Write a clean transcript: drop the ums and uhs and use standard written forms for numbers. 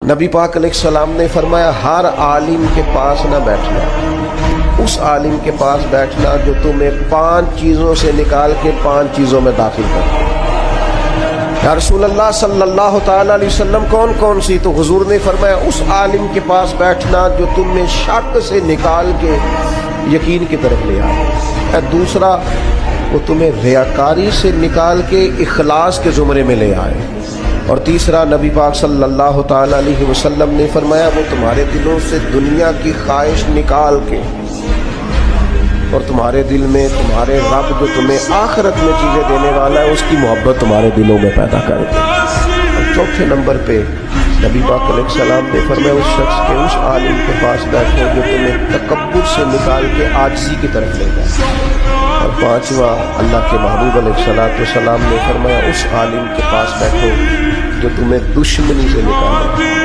نبی پاک علیہ السلام نے فرمایا ہر عالم کے پاس نہ بیٹھنا، اس عالم کے پاس بیٹھنا جو تمہیں 5 چیزوں سے نکال کے 5 چیزوں میں داخل کر۔ یا رسول اللہ صلی اللہ تعالیٰ علیہ وسلم کون کون سی؟ تو حضور نے فرمایا اس عالم کے پاس بیٹھنا جو تمہیں شک سے نکال کے یقین کی طرف لے آئے، دوسرا وہ تمہیں ریاکاری سے نکال کے اخلاص کے زمرے میں لے آئے، اور تیسرا نبی پاک صلی اللہ تعالیٰ علیہ وسلم نے فرمایا وہ تمہارے دلوں سے دنیا کی خواہش نکال کے اور تمہارے دل میں تمہارے رب جو تمہیں آخرت میں چیزیں دینے والا ہے اس کی محبت تمہارے دلوں میں پیدا کر دے۔ اور چوتھے نمبر پہ نبی پاک علیہ السلام نے فرمایا اس شخص کے اس عالم کے پاس بیٹھو جو تمہیں تکبر سے نکال کے عاجزی کی طرف لے جائے، اور پانچواں اللہ کے محبوب علیہ السلام نے فرمایا اس عالم کے پاس بیٹھو جو تمہیں دشمنی سے نکالے۔